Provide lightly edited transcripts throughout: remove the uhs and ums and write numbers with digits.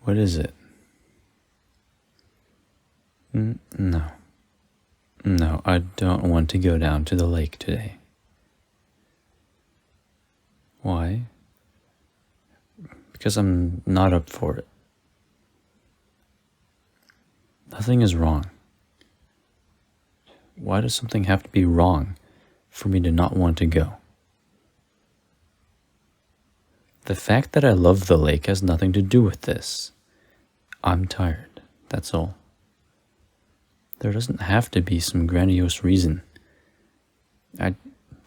What is it? No. No, I don't want to go down to the lake today. Why? Because I'm not up for it. Nothing is wrong. Why does something have to be wrong for me to not want to go? The fact that I love the lake has nothing to do with this. I'm tired, that's all. There doesn't have to be some grandiose reason. I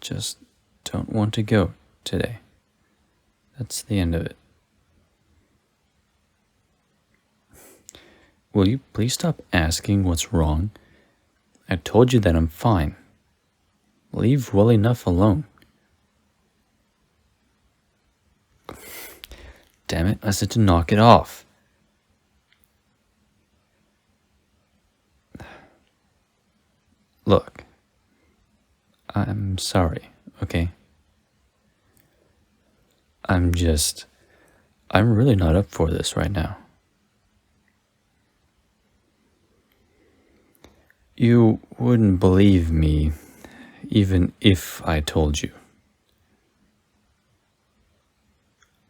just don't want to go today. That's the end of it. Will you please stop asking what's wrong? I told you that I'm fine. Leave well enough alone. Damn it, I said to knock it off. Look, I'm sorry, okay? I'm really not up for this right now. You wouldn't believe me even if I told you.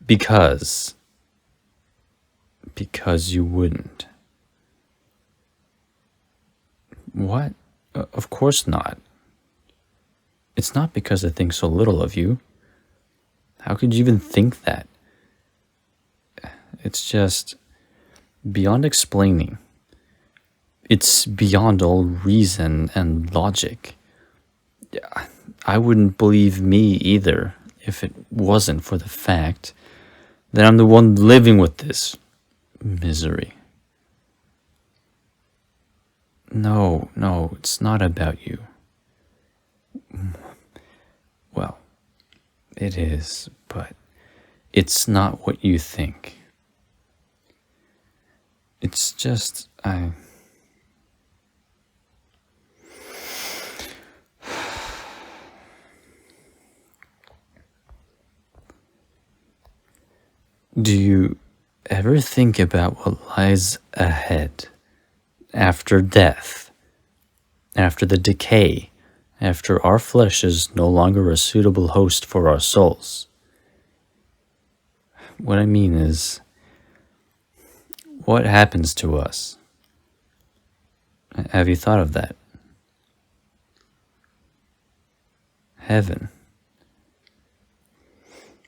Because you wouldn't. What? Of course not. It's not because I think so little of you. How could you even think that? It's just beyond explaining. It's beyond all reason and logic. I wouldn't believe me either if it wasn't for the fact that I'm the one living with this misery. No, it's not about you. Well, it is, but it's not what you think. It's just, Do you ever think about what lies ahead? After death? After the decay? After our flesh is no longer a suitable host for our souls? What I mean is, what happens to us? Have you thought of that? Heaven.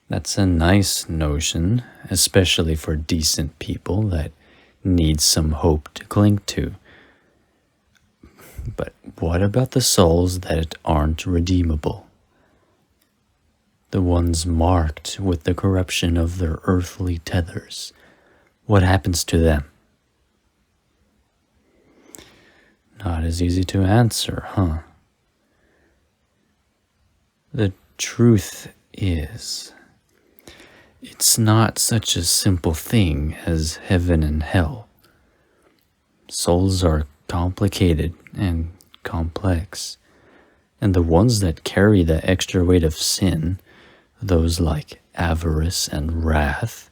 That's a nice notion, especially for decent people that need some hope to cling to. But what about the souls that aren't redeemable? The ones marked with the corruption of their earthly tethers. What happens to them? Not as easy to answer, huh? The truth is, it's not such a simple thing as heaven and hell. Souls are complicated and complex, and the ones that carry the extra weight of sin, those like avarice and wrath,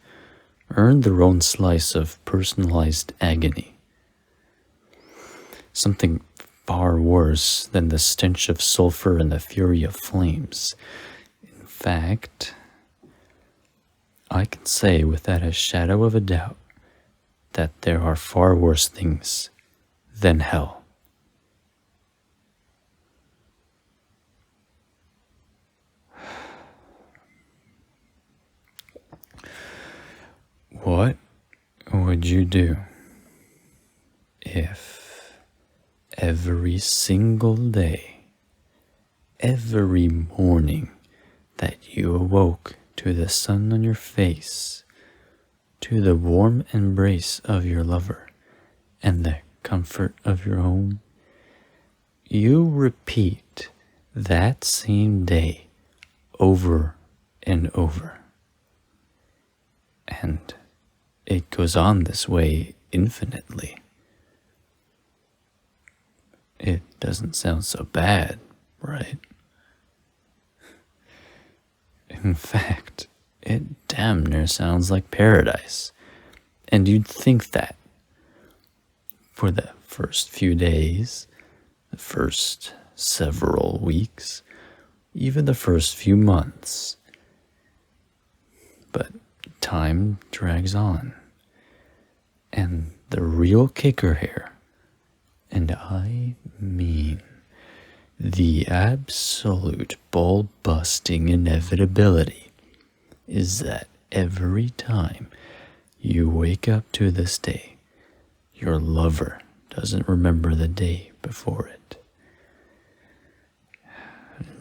earn their own slice of personalized agony. Something far worse than the stench of sulfur and the fury of flames. In fact, I can say without a shadow of a doubt that there are far worse things than hell. What would you do if every single day, every morning that you awoke to the sun on your face, to the warm embrace of your lover, and the comfort of your home, you repeat that same day over and over? And it goes on this way infinitely. It doesn't sound so bad, right? In fact, it damn near sounds like paradise. And you'd think that for the first few days, the first several weeks, even the first few months. But time drags on. And the real kicker here, and I mean the absolute ball-busting inevitability, is that every time you wake up to this day, your lover doesn't remember the day before it.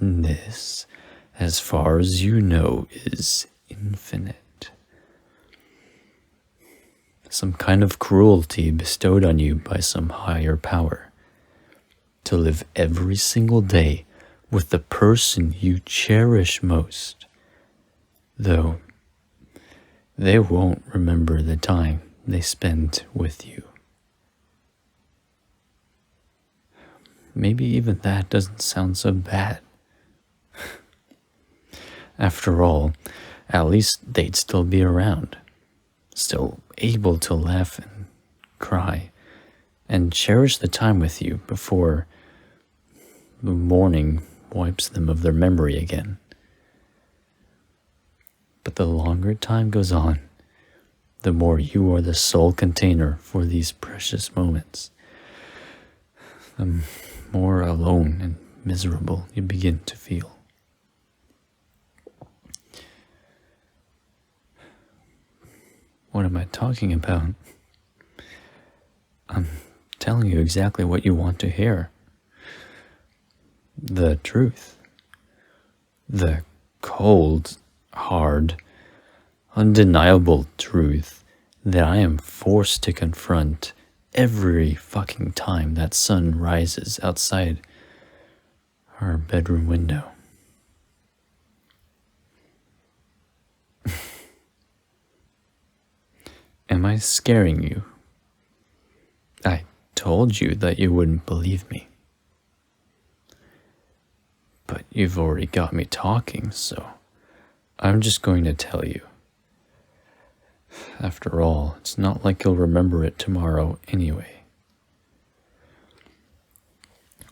And this, as far as you know, is infinite. Some kind of cruelty bestowed on you by some higher power, to live every single day with the person you cherish most, though they won't remember the time they spent with you. Maybe even that doesn't sound so bad. After all, at least they'd still be around, still able to laugh and cry and cherish the time with you before the morning wipes them of their memory again. But the longer time goes on, the more you are the sole container for these precious moments, the more alone and miserable you begin to feel. What am I talking about? I'm telling you exactly what you want to hear. The truth. The cold, hard, undeniable truth that I am forced to confront every fucking time that sun rises outside our bedroom window. Am I scaring you? I told you that you wouldn't believe me. But you've already got me talking, so I'm just going to tell you. After all, it's not like you'll remember it tomorrow anyway.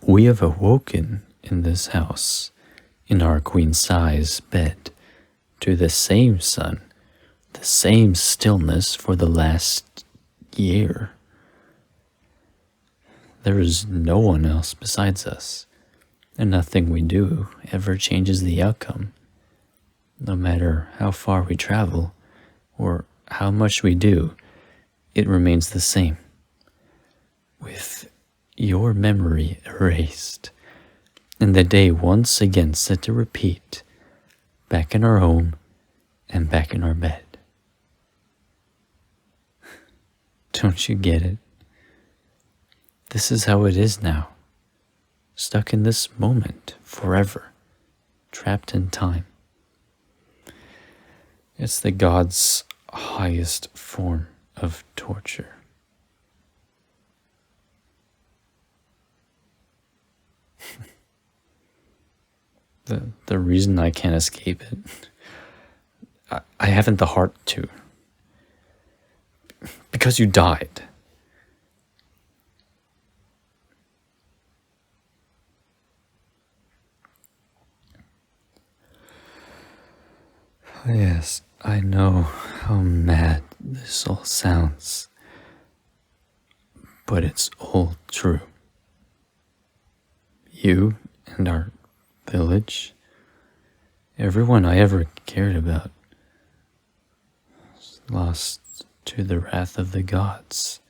We have awoken in this house, in our queen-size bed, to the same sun, the same stillness for the last year. There is no one else besides us, and nothing we do ever changes the outcome. No matter how far we travel, or how much we do, it remains the same. With your memory erased, and the day once again set to repeat, back in our home and back in our bed. Don't you get it? This is how it is now. Stuck in this moment forever, trapped in time. It's the gods' highest form of torture. The reason I can't escape it, I haven't the heart to. Because you died. Yes, I know how mad this all sounds, but it's all true. You and our village, everyone I ever cared about, was lost to the wrath of the gods.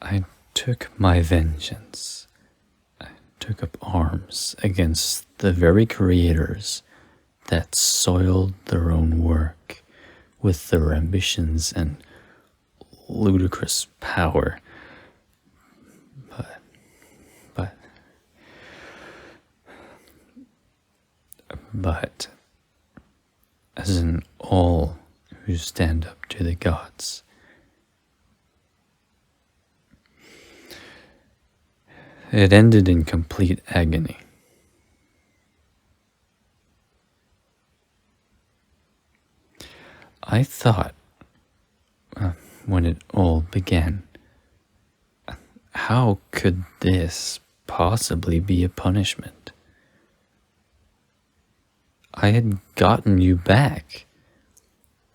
I took my vengeance. I took up arms against the very creators that soiled their own work with their ambitions and ludicrous power. But as in all who stand up to the gods, it ended in complete agony. I thought, when it all began, how could this possibly be a punishment? I had gotten you back.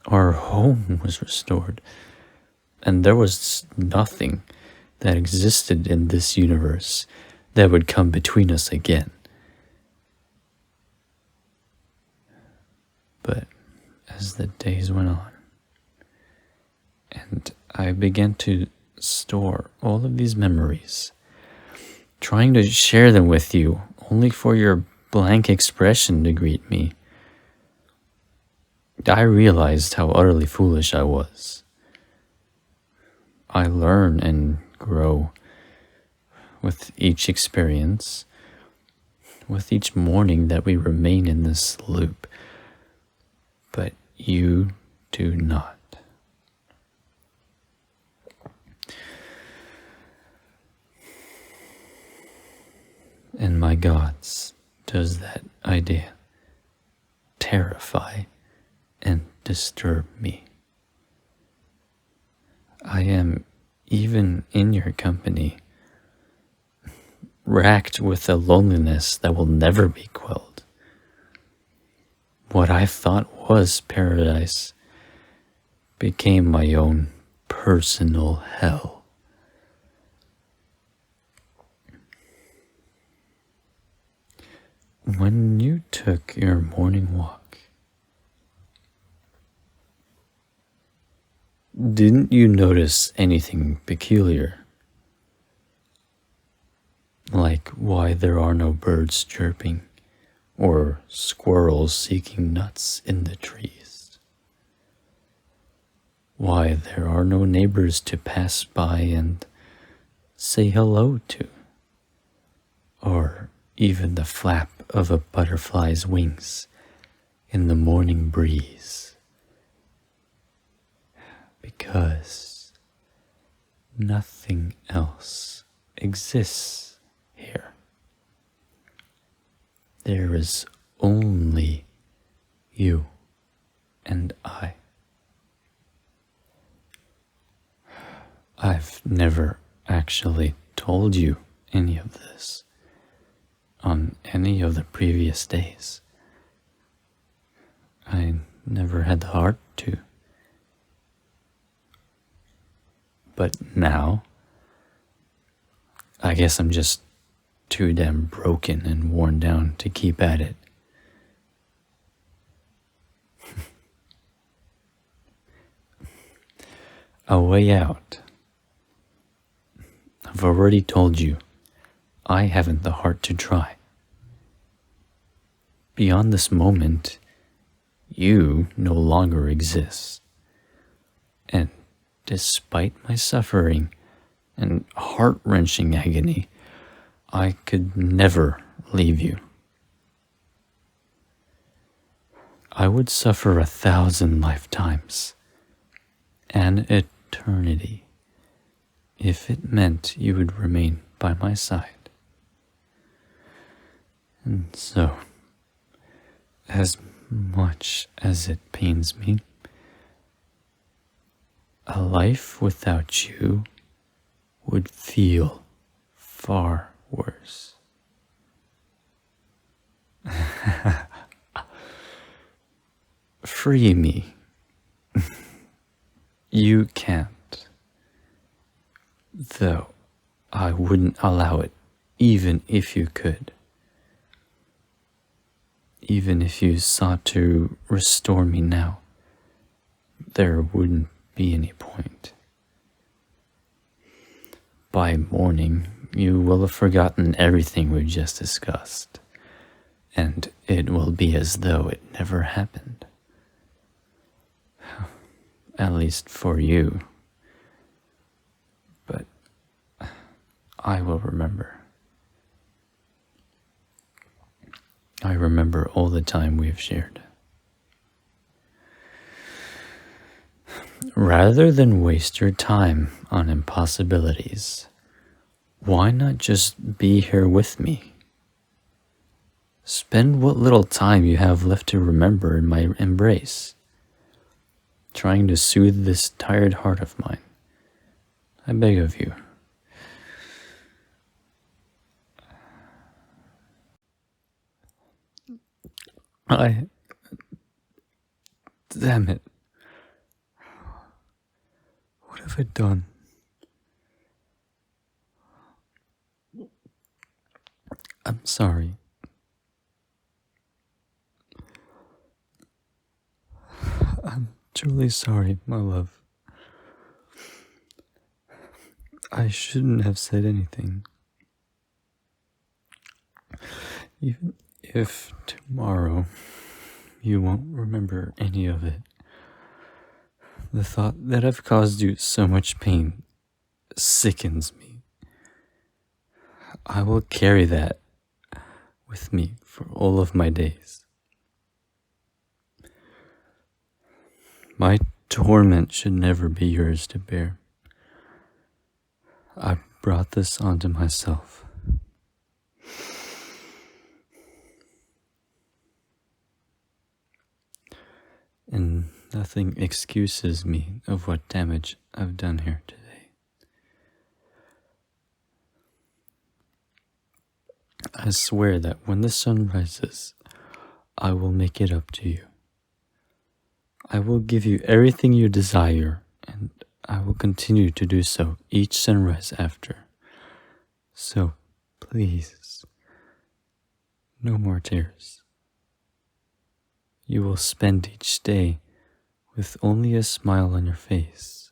Our home was restored, and there was nothing that existed in this universe that would come between us again. But as the days went on, and I began to store all of these memories, trying to share them with you, only for your blank expression to greet me, I realized how utterly foolish I was. I learn and grow with each experience, with each morning that we remain in this loop, but you do not. And my gods, does that idea terrify and disturb me. I am, even in your company, racked with a loneliness that will never be quelled. What I thought was paradise became my own personal hell. When you took your morning walk, didn't you notice anything peculiar? Like why there are no birds chirping or squirrels seeking nuts in the trees? Why there are no neighbors to pass by and say hello to? Or even the flap of a butterfly's wings in the morning breeze? Because nothing else exists here. There is only you and I. I've never actually told you any of this on any of the previous days. I never had the heart to. But now, I guess I'm just too damn broken and worn down to keep at it. A way out. I've already told you, I haven't the heart to try. Beyond this moment, you no longer exist. And despite my suffering and heart-wrenching agony, I could never leave you. I would suffer 1,000 lifetimes, an eternity, if it meant you would remain by my side. And so, as much as it pains me, a life without you would feel far worse. Free me. You can't. Though I wouldn't allow it even if you could. Even if you sought to restore me now, there wouldn't be any point. By morning, you will have forgotten everything we just discussed, and it will be as though it never happened. At least for you. But I will remember. I remember all the time we've shared. Rather than waste your time on impossibilities, why not just be here with me? Spend what little time you have left to remember in my embrace. trying to soothe this tired heart of mine. I beg of you. Damn it. What have I done? I'm sorry. I'm truly sorry, my love. I shouldn't have said anything. Even if tomorrow you won't remember any of it, the thought that I've caused you so much pain sickens me. I will carry that with me for all of my days. My torment should never be yours to bear. I brought this onto myself. And nothing excuses me of what damage I've done here today. I swear that when the sun rises, I will make it up to you. I will give you everything you desire, and I will continue to do so each sunrise after. So, please, no more tears. You will spend each day with only a smile on your face,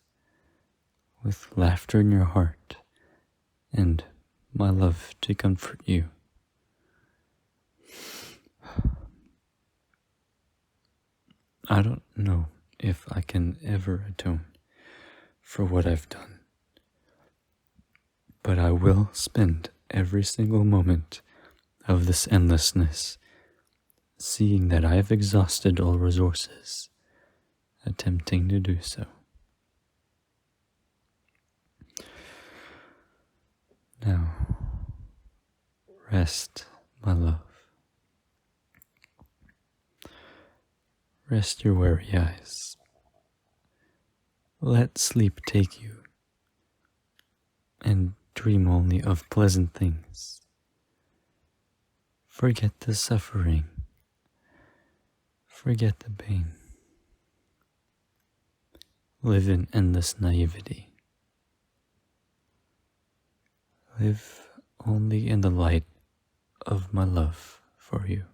with laughter in your heart, and my love to comfort you. I don't know if I can ever atone for what I've done, but I will spend every single moment of this endlessness seeing that I have exhausted all resources, attempting to do so. Now, rest, my love. Rest your weary eyes. Let sleep take you, and dream only of pleasant things. Forget the suffering. Forget the pain. Live in endless naivety. Live only in the light of my love for you.